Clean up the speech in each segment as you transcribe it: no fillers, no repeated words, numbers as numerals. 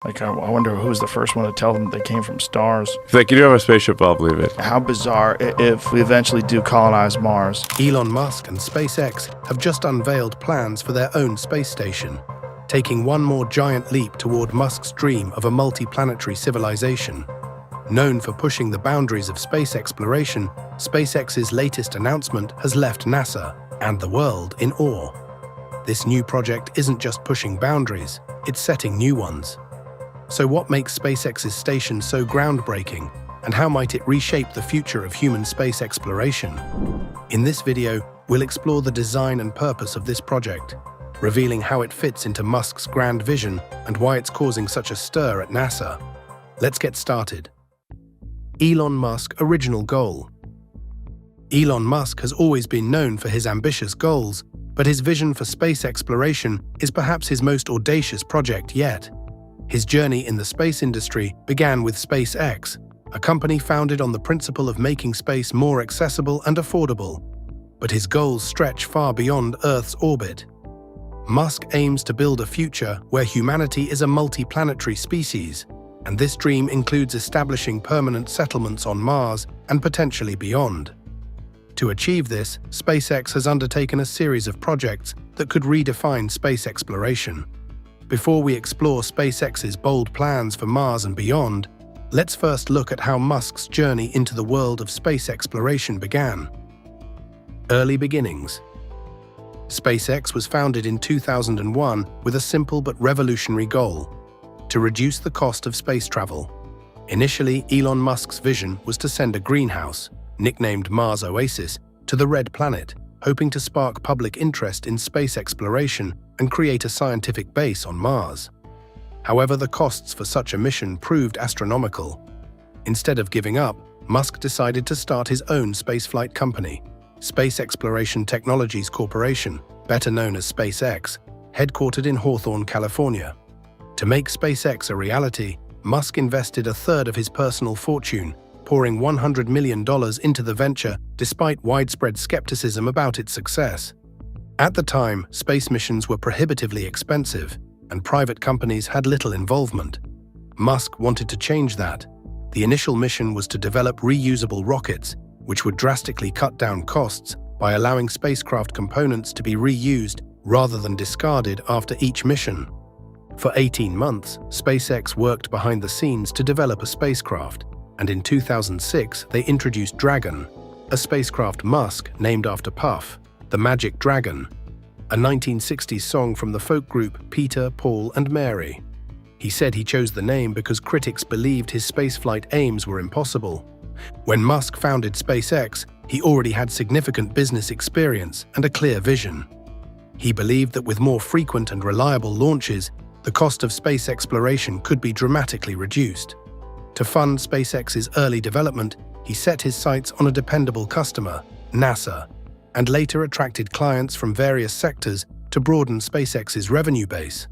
I wonder who's the first one to tell them they came from stars. If they can do have a spaceship, I'll believe it. How bizarre if we eventually do colonize Mars. Elon Musk and SpaceX have just unveiled plans for their own space station, taking one more giant leap toward Musk's dream of a multi-planetary civilization. Known for pushing the boundaries of space exploration, SpaceX's latest announcement has left NASA and the world in awe. This new project isn't just pushing boundaries, it's setting new ones. So what makes SpaceX's station so groundbreaking, and how might it reshape the future of human space exploration? In this video, we'll explore the design and purpose of this project, revealing how it fits into Musk's grand vision and why it's causing such a stir at NASA. Let's get started. Elon Musk's original goal. Elon Musk has always been known for his ambitious goals, but his vision for space exploration is perhaps his most audacious project yet. His journey in the space industry began with SpaceX, a company founded on the principle of making space more accessible and affordable. But his goals stretch far beyond Earth's orbit. Musk aims to build a future where humanity is a multi-planetary species, and this dream includes establishing permanent settlements on Mars and potentially beyond. To achieve this, SpaceX has undertaken a series of projects that could redefine space exploration. Before we explore SpaceX's bold plans for Mars and beyond, let's first look at how Musk's journey into the world of space exploration began. Early beginnings. SpaceX was founded in 2001 with a simple but revolutionary goal: to reduce the cost of space travel. Initially, Elon Musk's vision was to send a greenhouse, nicknamed Mars Oasis, to the Red Planet, hoping to spark public interest in space exploration and create a scientific base on Mars. However, the costs for such a mission proved astronomical. Instead of giving up, Musk decided to start his own spaceflight company, Space Exploration Technologies Corporation, better known as SpaceX, headquartered in Hawthorne, California. To make SpaceX a reality, Musk invested a third of his personal fortune, pouring $100 million into the venture despite widespread skepticism about its success. At the time, space missions were prohibitively expensive, and private companies had little involvement. Musk wanted to change that. The initial mission was to develop reusable rockets, which would drastically cut down costs by allowing spacecraft components to be reused rather than discarded after each mission. For 18 months, SpaceX worked behind the scenes to develop a spacecraft, and in 2006 they introduced Dragon, a spacecraft Musk named after Puff, the Magic Dragon, a 1960s song from the folk group Peter, Paul and Mary. He said he chose the name because critics believed his spaceflight aims were impossible. When Musk founded SpaceX, he already had significant business experience and a clear vision. He believed that with more frequent and reliable launches, the cost of space exploration could be dramatically reduced. To fund SpaceX's early development, he set his sights on a dependable customer, NASA, and later attracted clients from various sectors to broaden SpaceX's revenue base.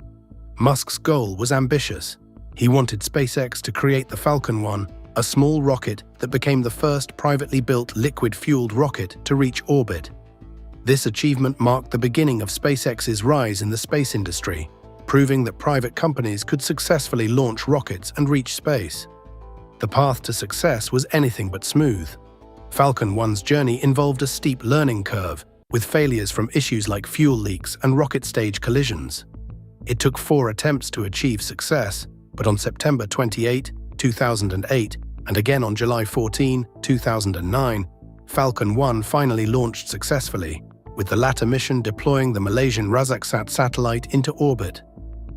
Musk's goal was ambitious. He wanted SpaceX to create the Falcon 1, a small rocket that became the first privately built liquid-fueled rocket to reach orbit. This achievement marked the beginning of SpaceX's rise in the space industry, proving that private companies could successfully launch rockets and reach space. The path to success was anything but smooth. Falcon 1's journey involved a steep learning curve, with failures from issues like fuel leaks and rocket stage collisions. It took 4 attempts to achieve success, but on September 28, 2008, and again on July 14, 2009, Falcon 1 finally launched successfully, with the latter mission deploying the Malaysian Razaksat satellite into orbit.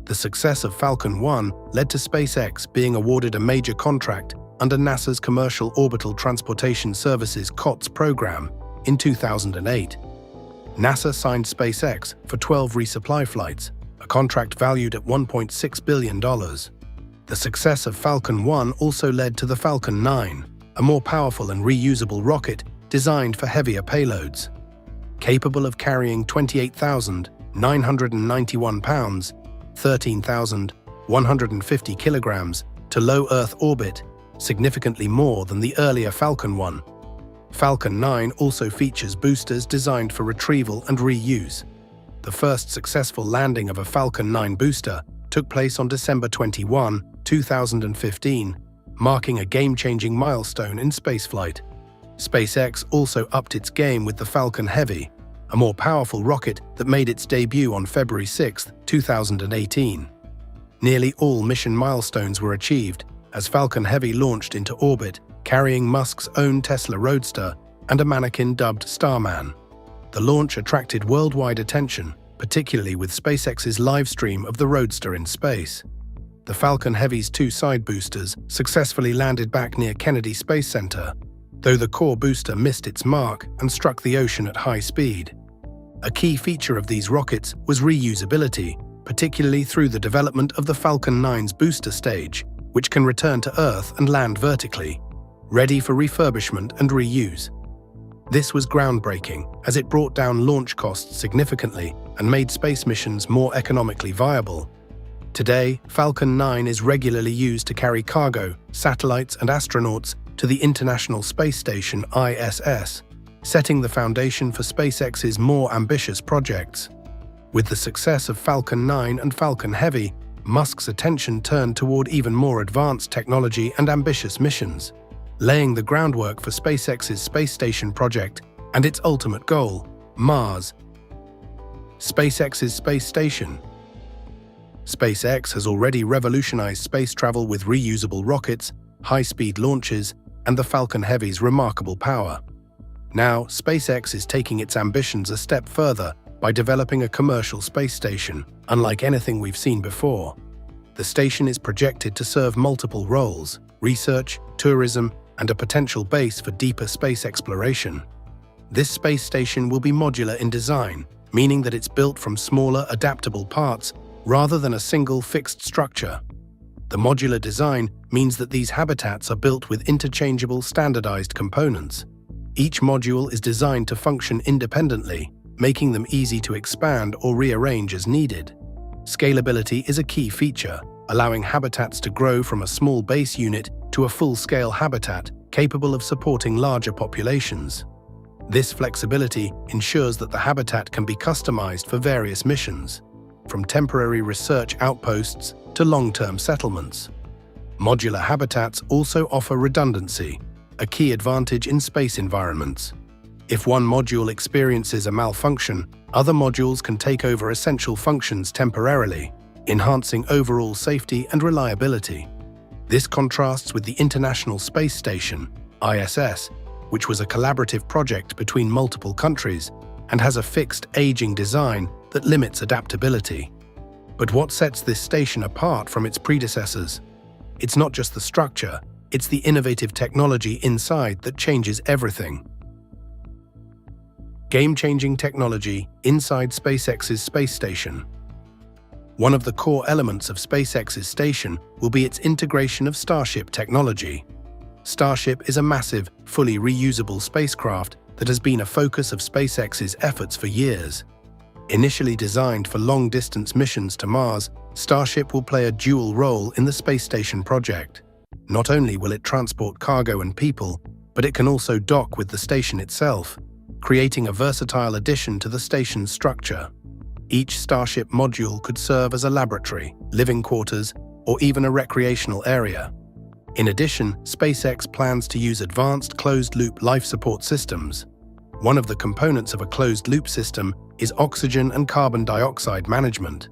The success of Falcon 1 led to SpaceX being awarded a major contract under NASA's Commercial Orbital Transportation Services (COTS) program in 2008. NASA signed SpaceX for 12 resupply flights, a contract valued at $1.6 billion. The success of Falcon 1 also led to the Falcon 9, a more powerful and reusable rocket designed for heavier payloads. Capable of carrying 28,991 pounds, 13,150 kilograms, to low Earth orbit, significantly more than the earlier Falcon 1. Falcon 9 also features boosters designed for retrieval and reuse. The first successful landing of a Falcon 9 booster took place on December 21, 2015, marking a game-changing milestone in spaceflight. SpaceX also upped its game with the Falcon Heavy, a more powerful rocket that made its debut on February 6, 2018. Nearly all mission milestones were achieved as Falcon Heavy launched into orbit, carrying Musk's own Tesla Roadster and a mannequin dubbed Starman. The launch attracted worldwide attention, particularly with SpaceX's live stream of the Roadster in space. The Falcon Heavy's two side boosters successfully landed back near Kennedy Space Center, though the core booster missed its mark and struck the ocean at high speed. A key feature of these rockets was reusability, particularly through the development of the Falcon 9's booster stage, which can return to Earth and land vertically, ready for refurbishment and reuse. This was groundbreaking, as it brought down launch costs significantly and made space missions more economically viable. Today, Falcon 9 is regularly used to carry cargo, satellites, and astronauts to the International Space Station (ISS), setting the foundation for SpaceX's more ambitious projects. With the success of Falcon 9 and Falcon Heavy, Musk's attention turned toward even more advanced technology and ambitious missions, laying the groundwork for SpaceX's space station project and its ultimate goal, Mars. SpaceX's space station. SpaceX has already revolutionized space travel with reusable rockets, high-speed launches, and the Falcon Heavy's remarkable power. Now, SpaceX is taking its ambitions a step further by developing a commercial space station, unlike anything we've seen before. The station is projected to serve multiple roles: research, tourism, and a potential base for deeper space exploration. This space station will be modular in design, meaning that it's built from smaller, adaptable parts rather than a single fixed structure. The modular design means that these habitats are built with interchangeable, standardized components. Each module is designed to function independently, making them easy to expand or rearrange as needed. Scalability is a key feature, allowing habitats to grow from a small base unit to a full-scale habitat capable of supporting larger populations. This flexibility ensures that the habitat can be customized for various missions, from temporary research outposts to long-term settlements. Modular habitats also offer redundancy, a key advantage in space environments. If one module experiences a malfunction, other modules can take over essential functions temporarily, enhancing overall safety and reliability. This contrasts with the International Space Station, ISS, which was a collaborative project between multiple countries and has a fixed, aging design that limits adaptability. But what sets this station apart from its predecessors? It's not just the structure, it's the innovative technology inside that changes everything. Game-changing technology inside SpaceX's space station. One of the core elements of SpaceX's station will be its integration of Starship technology. Starship is a massive, fully reusable spacecraft that has been a focus of SpaceX's efforts for years. Initially designed for long-distance missions to Mars, Starship will play a dual role in the space station project. Not only will it transport cargo and people, but it can also dock with the station itself, creating a versatile addition to the station's structure. Each Starship module could serve as a laboratory, living quarters, or even a recreational area. In addition, SpaceX plans to use advanced closed-loop life support systems. One of the components of a closed-loop system is oxygen and carbon dioxide management.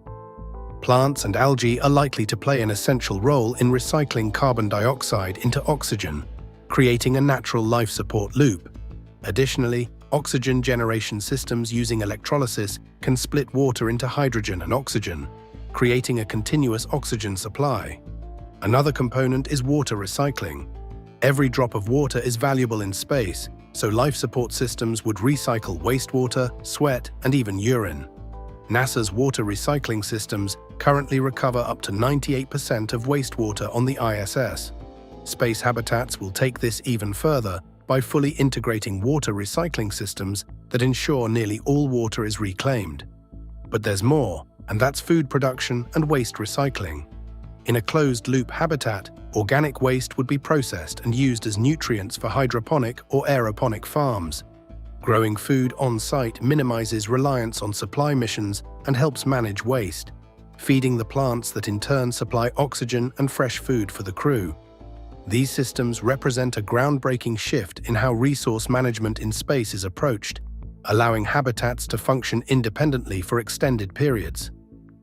Plants and algae are likely to play an essential role in recycling carbon dioxide into oxygen, creating a natural life support loop. Additionally, oxygen generation systems using electrolysis can split water into hydrogen and oxygen, creating a continuous oxygen supply. Another component is water recycling. Every drop of water is valuable in space, so life support systems would recycle wastewater, sweat, and even urine. NASA's water recycling systems currently recover up to 98% of wastewater on the ISS. Space habitats will take this even further by fully integrating water recycling systems that ensure nearly all water is reclaimed. But there's more, and that's food production and waste recycling. In a closed-loop habitat, organic waste would be processed and used as nutrients for hydroponic or aeroponic farms. Growing food on-site minimizes reliance on supply missions and helps manage waste. feeding the plants that in turn supply oxygen and fresh food for the crew. These systems represent a groundbreaking shift in how resource management in space is approached, allowing habitats to function independently for extended periods.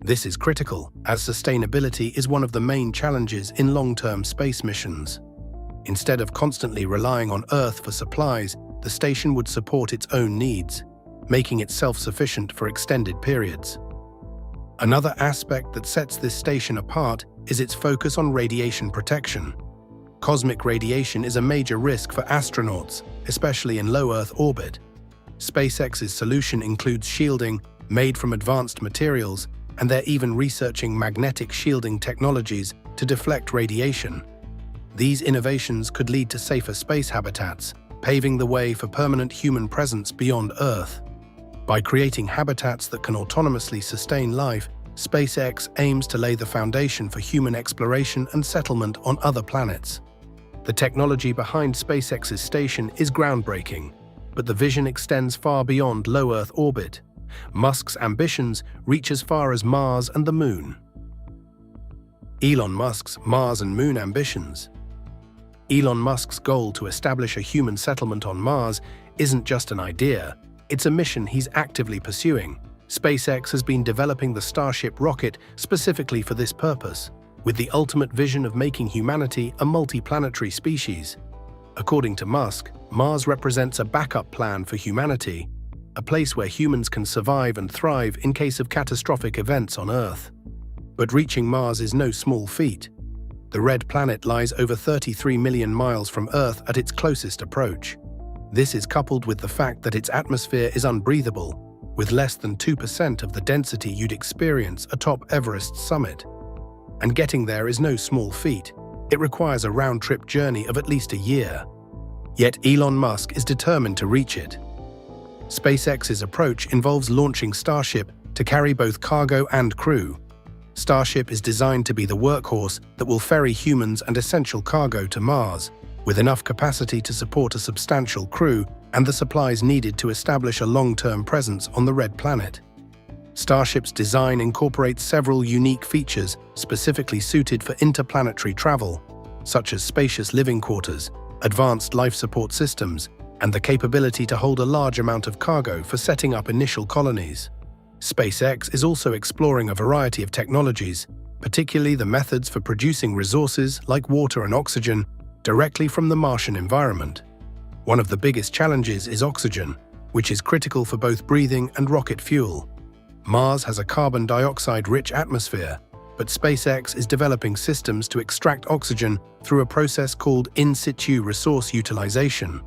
This is critical, as sustainability is one of the main challenges in long-term space missions. Instead of constantly relying on Earth for supplies, the station would support its own needs, making it self-sufficient for extended periods. Another aspect that sets this station apart is its focus on radiation protection. Cosmic radiation is a major risk for astronauts, especially in low Earth orbit. SpaceX's solution includes shielding made from advanced materials, and they're even researching magnetic shielding technologies to deflect radiation. These innovations could lead to safer space habitats, paving the way for permanent human presence beyond Earth. By creating habitats that can autonomously sustain life, SpaceX aims to lay the foundation for human exploration and settlement on other planets. The technology behind SpaceX's station is groundbreaking, but the vision extends far beyond low Earth orbit. Musk's ambitions reach as far as Mars and the Moon. Elon Musk's Mars and Moon ambitions. Elon Musk's goal to establish a human settlement on Mars isn't just an idea, it's a mission he's actively pursuing. SpaceX has been developing the Starship rocket specifically for this purpose, with the ultimate vision of making humanity a multi-planetary species. According to Musk, Mars represents a backup plan for humanity, a place where humans can survive and thrive in case of catastrophic events on Earth. But reaching Mars is no small feat. The red planet lies over 33 million miles from Earth at its closest approach. This is coupled with the fact that its atmosphere is unbreathable, with less than 2% of the density you'd experience atop Everest's summit. And getting there is no small feat. It requires a round-trip journey of at least a year. Yet Elon Musk is determined to reach it. SpaceX's approach involves launching Starship to carry both cargo and crew. Starship is designed to be the workhorse that will ferry humans and essential cargo to Mars, with enough capacity to support a substantial crew and the supplies needed to establish a long-term presence on the red planet. Starship's design incorporates several unique features specifically suited for interplanetary travel, such as spacious living quarters, advanced life support systems, and the capability to hold a large amount of cargo for setting up initial colonies. SpaceX is also exploring a variety of technologies, particularly the methods for producing resources like water and oxygen directly from the Martian environment. One of the biggest challenges is oxygen, which is critical for both breathing and rocket fuel. Mars has a carbon dioxide-rich atmosphere, but SpaceX is developing systems to extract oxygen through a process called in situ resource utilization.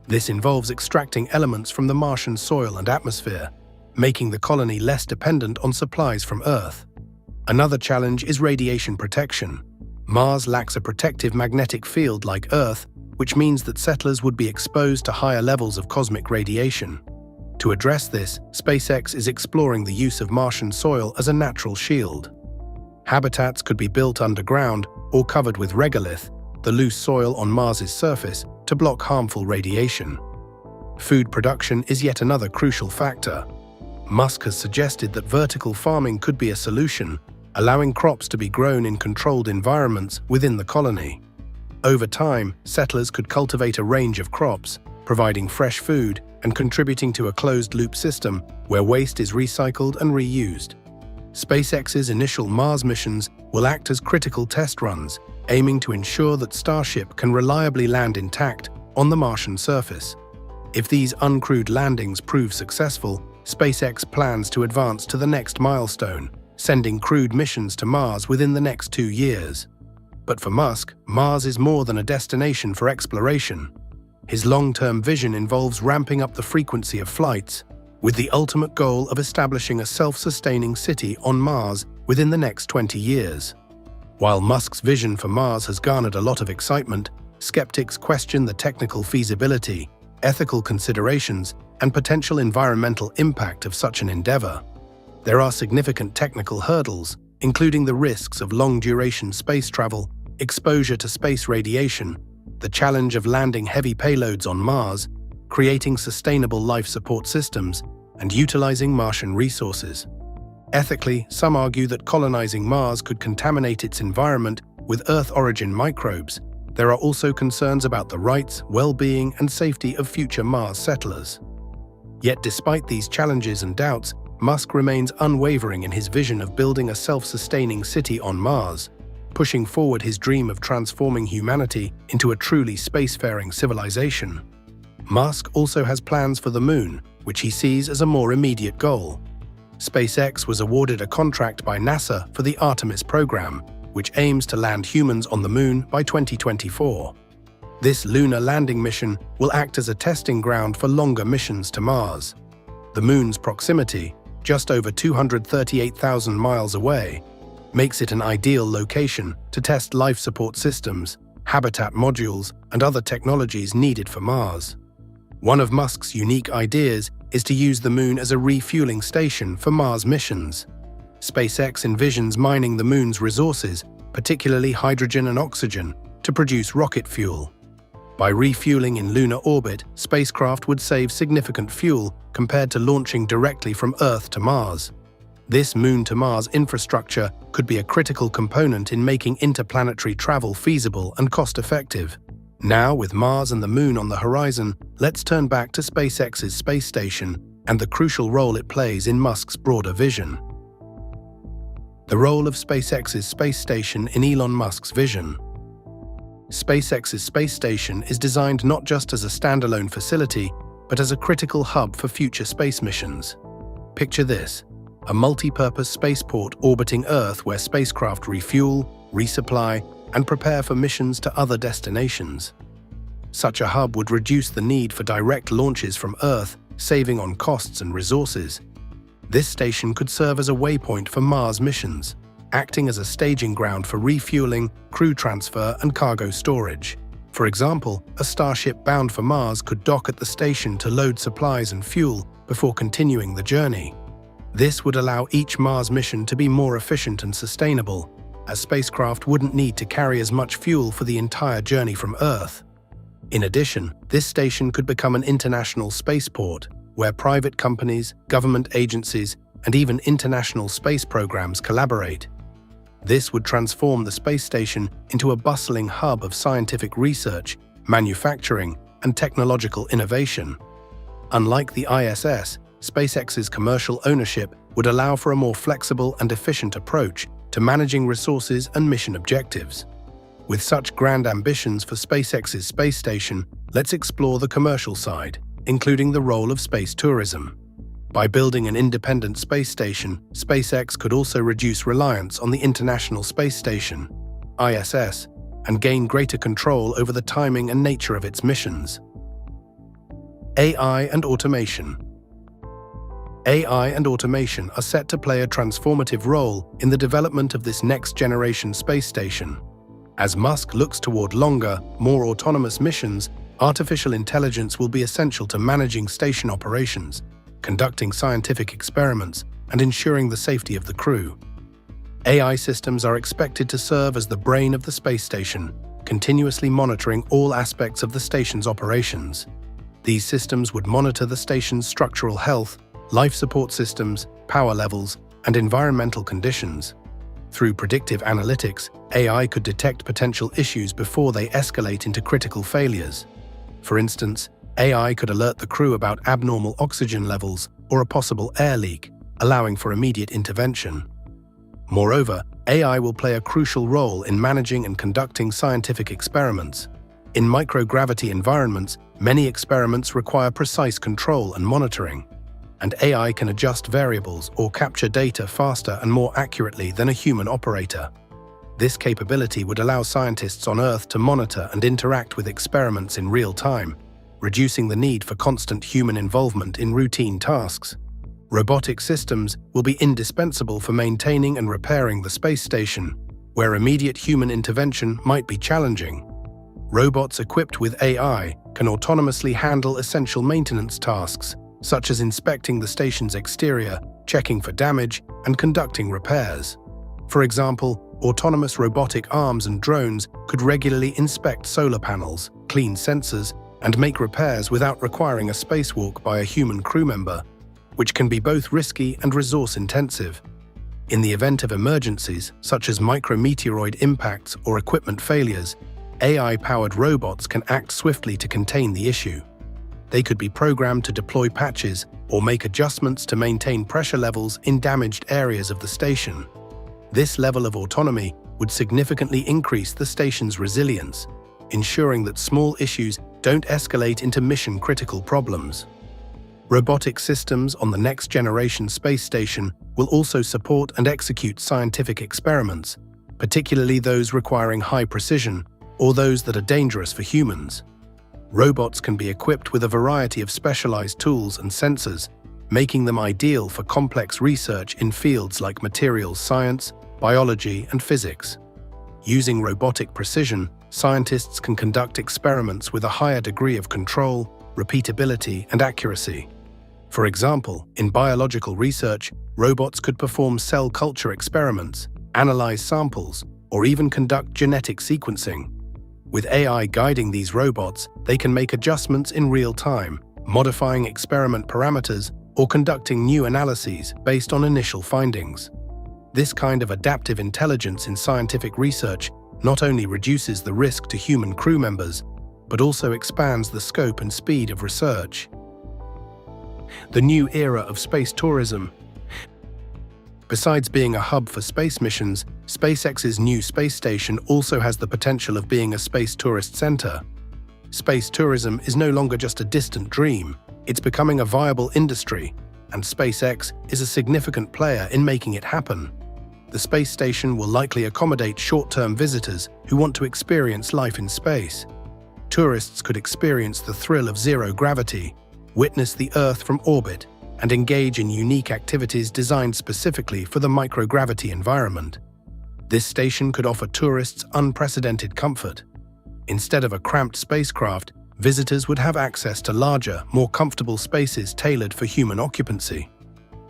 This involves extracting elements from the Martian soil and atmosphere, making the colony less dependent on supplies from Earth. Another challenge is radiation protection. Mars lacks a protective magnetic field like Earth, which means that settlers would be exposed to higher levels of cosmic radiation. To address this, SpaceX is exploring the use of Martian soil as a natural shield. Habitats could be built underground or covered with regolith, the loose soil on Mars's surface, to block harmful radiation. Food production is yet another crucial factor. Musk has suggested that vertical farming could be a solution, allowing crops to be grown in controlled environments within the colony. Over time, settlers could cultivate a range of crops, providing fresh food and contributing to a closed-loop system where waste is recycled and reused. SpaceX's initial Mars missions will act as critical test runs, aiming to ensure that Starship can reliably land intact on the Martian surface. If these uncrewed landings prove successful, SpaceX plans to advance to the next milestone, sending crewed missions to Mars within the next 2 years. But for Musk, Mars is more than a destination for exploration. His long-term vision involves ramping up the frequency of flights, with the ultimate goal of establishing a self-sustaining city on Mars within the next 20 years. While Musk's vision for Mars has garnered a lot of excitement, skeptics question the technical feasibility, ethical considerations, and potential environmental impact of such an endeavor. There are significant technical hurdles, including the risks of long-duration space travel, exposure to space radiation, the challenge of landing heavy payloads on Mars, creating sustainable life support systems, and utilizing Martian resources. Ethically, some argue that colonizing Mars could contaminate its environment with Earth-origin microbes. There are also concerns about the rights, well-being, and safety of future Mars settlers. Yet despite these challenges and doubts, Musk remains unwavering in his vision of building a self-sustaining city on Mars, pushing forward his dream of transforming humanity into a truly spacefaring civilization. Musk also has plans for the Moon, which he sees as a more immediate goal. SpaceX was awarded a contract by NASA for the Artemis program, which aims to land humans on the Moon by 2024. This lunar landing mission will act as a testing ground for longer missions to Mars. The Moon's proximity, just over 238,000 miles away, makes it an ideal location to test life support systems, habitat modules, and other technologies needed for Mars. One of Musk's unique ideas is to use the Moon as a refueling station for Mars missions. SpaceX envisions mining the Moon's resources, particularly hydrogen and oxygen, to produce rocket fuel. By refueling in lunar orbit, spacecraft would save significant fuel compared to launching directly from Earth to Mars. This Moon-to-Mars infrastructure could be a critical component in making interplanetary travel feasible and cost-effective. Now, with Mars and the Moon on the horizon, let's turn back to SpaceX's space station and the crucial role it plays in Musk's broader vision. The role of SpaceX's space station in Elon Musk's vision. SpaceX's space station is designed not just as a standalone facility, but as a critical hub for future space missions. Picture this: a multi-purpose spaceport orbiting Earth where spacecraft refuel, resupply, and prepare for missions to other destinations. Such a hub would reduce the need for direct launches from Earth, saving on costs and resources. This station could serve as a waypoint for Mars missions, acting as a staging ground for refueling, crew transfer, and cargo storage. For example, a Starship bound for Mars could dock at the station to load supplies and fuel before continuing the journey. This would allow each Mars mission to be more efficient and sustainable, as spacecraft wouldn't need to carry as much fuel for the entire journey from Earth. In addition, this station could become an international spaceport, where private companies, government agencies, and even international space programs collaborate. This would transform the space station into a bustling hub of scientific research, manufacturing, and technological innovation. Unlike the ISS, SpaceX's commercial ownership would allow for a more flexible and efficient approach to managing resources and mission objectives. With such grand ambitions for SpaceX's space station, let's explore the commercial side, including the role of space tourism. By building an independent space station, SpaceX could also reduce reliance on the International Space Station, ISS, and gain greater control over the timing and nature of its missions. AI and automation. AI and automation are set to play a transformative role in the development of this next-generation space station. As Musk looks toward longer, more autonomous missions, artificial intelligence will be essential to managing station operations, conducting scientific experiments, and ensuring the safety of the crew. AI systems are expected to serve as the brain of the space station, continuously monitoring all aspects of the station's operations. These systems would monitor the station's structural health, life support systems, power levels, and environmental conditions. Through predictive analytics, AI could detect potential issues before they escalate into critical failures. For instance, AI could alert the crew about abnormal oxygen levels or a possible air leak, allowing for immediate intervention. Moreover, AI will play a crucial role in managing and conducting scientific experiments. In microgravity environments, many experiments require precise control and monitoring, and AI can adjust variables or capture data faster and more accurately than a human operator. This capability would allow scientists on Earth to monitor and interact with experiments in real time, reducing the need for constant human involvement in routine tasks. Robotic systems will be indispensable for maintaining and repairing the space station, where immediate human intervention might be challenging. Robots equipped with AI can autonomously handle essential maintenance tasks, such as inspecting the station's exterior, checking for damage, and conducting repairs. For example, autonomous robotic arms and drones could regularly inspect solar panels, clean sensors, and make repairs without requiring a spacewalk by a human crew member, which can be both risky and resource-intensive. In the event of emergencies, such as micrometeoroid impacts or equipment failures, AI-powered robots can act swiftly to contain the issue. They could be programmed to deploy patches or make adjustments to maintain pressure levels in damaged areas of the station. This level of autonomy would significantly increase the station's resilience, ensuring that small issues don't escalate into mission-critical problems. Robotic systems on the next-generation space station will also support and execute scientific experiments, particularly those requiring high precision or those that are dangerous for humans. Robots can be equipped with a variety of specialized tools and sensors, making them ideal for complex research in fields like materials science, biology, and physics. Using robotic precision, scientists can conduct experiments with a higher degree of control, repeatability, and accuracy. For example, in biological research, robots could perform cell culture experiments, analyze samples, or even conduct genetic sequencing. With AI guiding these robots, they can make adjustments in real time, modifying experiment parameters or conducting new analyses based on initial findings. This kind of adaptive intelligence in scientific research not only reduces the risk to human crew members, but also expands the scope and speed of research. The new era of space tourism. Besides being a hub for space missions, SpaceX's new space station also has the potential of being a space tourist center. Space tourism is no longer just a distant dream, it's becoming a viable industry, and SpaceX is a significant player in making it happen. The space station will likely accommodate short-term visitors who want to experience life in space. Tourists could experience the thrill of zero gravity, witness the Earth from orbit, and engage in unique activities designed specifically for the microgravity environment. This station could offer tourists unprecedented comfort. Instead of a cramped spacecraft, visitors would have access to larger, more comfortable spaces tailored for human occupancy.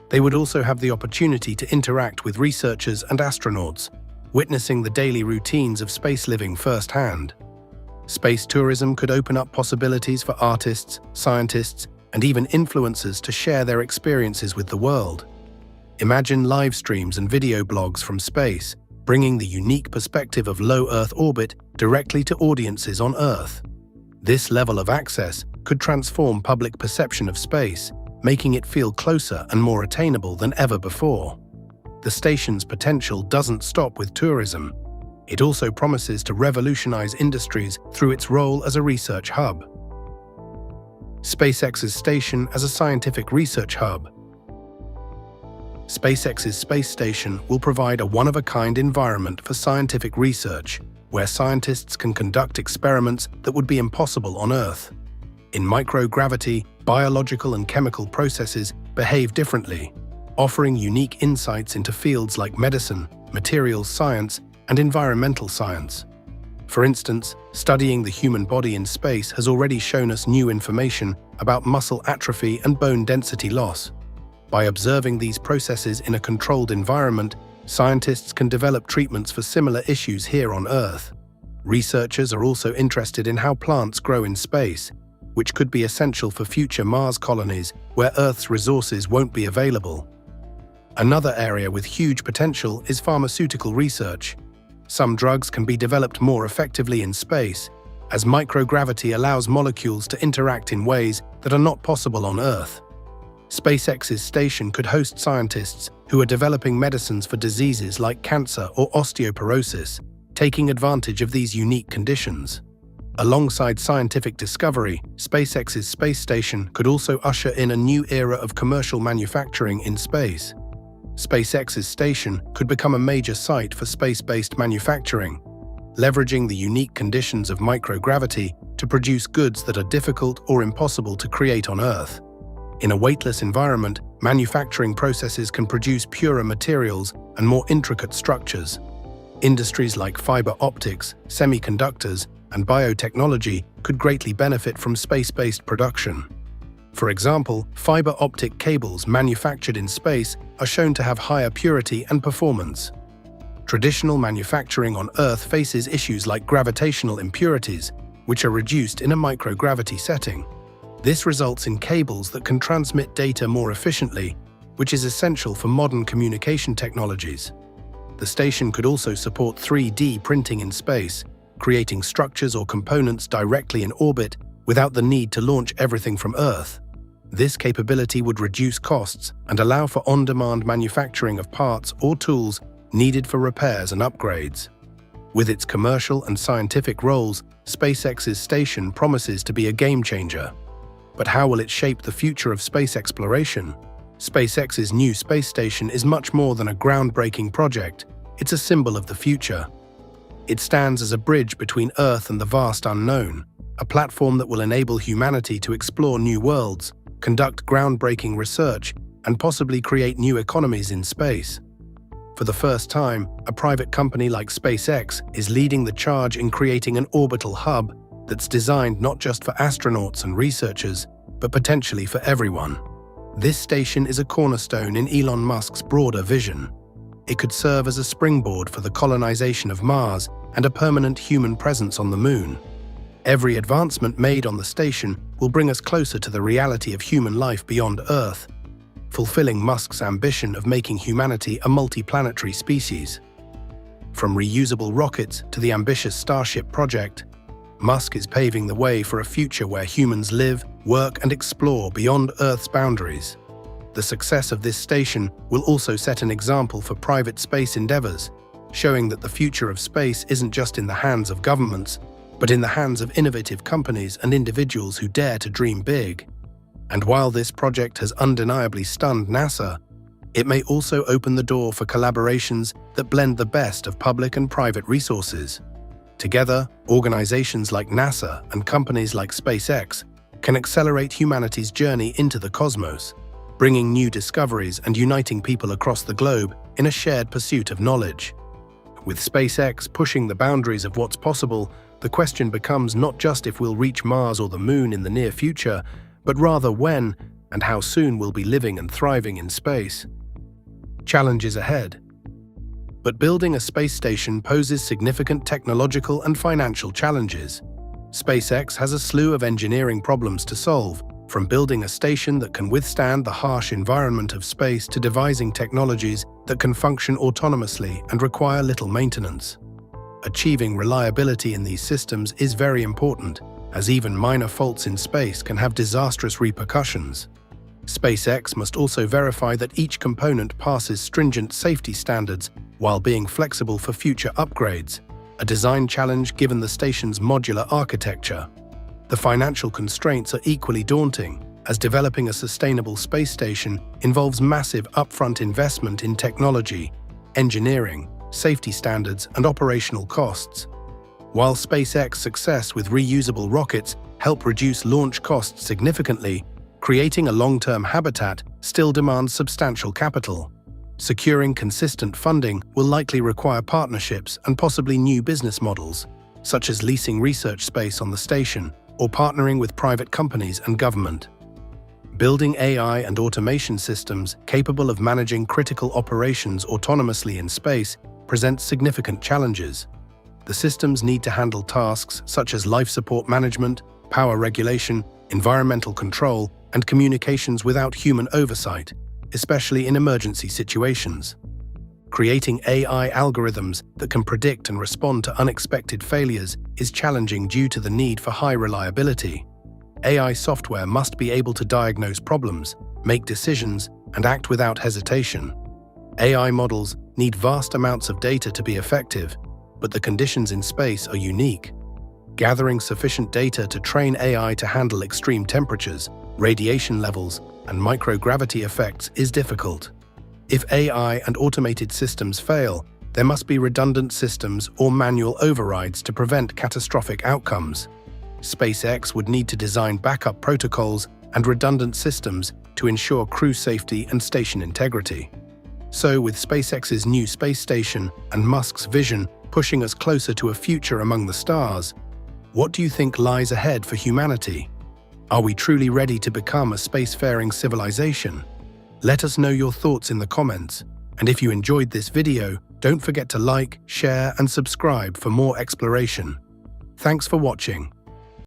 They would also have the opportunity to interact with researchers and astronauts, witnessing the daily routines of space living firsthand. Space tourism could open up possibilities for artists, scientists, and even influencers to share their experiences with the world. Imagine live streams and video blogs from space, bringing the unique perspective of low Earth orbit directly to audiences on Earth. This level of access could transform public perception of space, making it feel closer and more attainable than ever before. The station's potential doesn't stop with tourism. It also promises to revolutionize industries through its role as a research hub. SpaceX's station as a scientific research hub. SpaceX's space station will provide a one-of-a-kind environment for scientific research, where scientists can conduct experiments that would be impossible on Earth. In microgravity, biological and chemical processes behave differently, offering unique insights into fields like medicine, materials science, and environmental science. For instance, studying the human body in space has already shown us new information about muscle atrophy and bone density loss. By observing these processes in a controlled environment, scientists can develop treatments for similar issues here on Earth. Researchers are also interested in how plants grow in space, which could be essential for future Mars colonies where Earth's resources won't be available. Another area with huge potential is pharmaceutical research. Some drugs can be developed more effectively in space, as microgravity allows molecules to interact in ways that are not possible on Earth. SpaceX's station could host scientists who are developing medicines for diseases like cancer or osteoporosis, taking advantage of these unique conditions. Alongside scientific discovery, SpaceX's space station could also usher in a new era of commercial manufacturing in space. SpaceX's station could become a major site for space-based manufacturing, leveraging the unique conditions of microgravity to produce goods that are difficult or impossible to create on Earth. In a weightless environment, manufacturing processes can produce purer materials and more intricate structures. Industries like fiber optics, semiconductors, and biotechnology could greatly benefit from space-based production. For example, fiber optic cables manufactured in space are shown to have higher purity and performance. Traditional manufacturing on Earth faces issues like gravitational impurities, which are reduced in a microgravity setting. This results in cables that can transmit data more efficiently, which is essential for modern communication technologies. The station could also support 3D printing in space, creating structures or components directly in orbit without the need to launch everything from Earth. This capability would reduce costs and allow for on-demand manufacturing of parts or tools needed for repairs and upgrades. With its commercial and scientific roles, SpaceX's station promises to be a game-changer. But how will it shape the future of space exploration? SpaceX's new space station is much more than a groundbreaking project. It's a symbol of the future. It stands as a bridge between Earth and the vast unknown, a platform that will enable humanity to explore new worlds, conduct groundbreaking research, and possibly create new economies in space. For the first time, a private company like SpaceX is leading the charge in creating an orbital hub that's designed not just for astronauts and researchers, but potentially for everyone. This station is a cornerstone in Elon Musk's broader vision. It could serve as a springboard for the colonization of Mars and a permanent human presence on the Moon. Every advancement made on the station will bring us closer to the reality of human life beyond Earth, fulfilling Musk's ambition of making humanity a multi-planetary species. From reusable rockets to the ambitious Starship project, Musk is paving the way for a future where humans live, work, and explore beyond Earth's boundaries. The success of this station will also set an example for private space endeavors, showing that the future of space isn't just in the hands of governments, but in the hands of innovative companies and individuals who dare to dream big. And while this project has undeniably stunned NASA, it may also open the door for collaborations that blend the best of public and private resources. Together, organizations like NASA and companies like SpaceX can accelerate humanity's journey into the cosmos, bringing new discoveries and uniting people across the globe in a shared pursuit of knowledge. With SpaceX pushing the boundaries of what's possible, the question becomes not just if we'll reach Mars or the Moon in the near future, but rather when and how soon we'll be living and thriving in space. Challenges ahead. But building a space station poses significant technological and financial challenges. SpaceX has a slew of engineering problems to solve, from building a station that can withstand the harsh environment of space to devising technologies that can function autonomously and require little maintenance. Achieving reliability in these systems is very important, as even minor faults in space can have disastrous repercussions. SpaceX must also verify that each component passes stringent safety standards while being flexible for future upgrades, a design challenge given the station's modular architecture. The financial constraints are equally daunting, as developing a sustainable space station involves massive upfront investment in technology, engineering, safety standards, and operational costs. While SpaceX's success with reusable rockets help reduce launch costs significantly, creating a long-term habitat still demands substantial capital. Securing consistent funding will likely require partnerships and possibly new business models, such as leasing research space on the station or partnering with private companies and government. Building AI and automation systems capable of managing critical operations autonomously in space presents significant challenges. The systems need to handle tasks such as life support management, power regulation, environmental control, and communications without human oversight, especially in emergency situations. Creating AI algorithms that can predict and respond to unexpected failures is challenging due to the need for high reliability. AI software must be able to diagnose problems, make decisions, and act without hesitation. AI models need vast amounts of data to be effective, but the conditions in space are unique. Gathering sufficient data to train AI to handle extreme temperatures, radiation levels, and microgravity effects is difficult. If AI and automated systems fail, there must be redundant systems or manual overrides to prevent catastrophic outcomes. SpaceX would need to design backup protocols and redundant systems to ensure crew safety and station integrity. So, with SpaceX's new space station and Musk's vision pushing us closer to a future among the stars, what do you think lies ahead for humanity? Are we truly ready to become a spacefaring civilization? Let us know your thoughts in the comments, and if you enjoyed this video, don't forget to like, share, and subscribe for more exploration. Thanks for watching.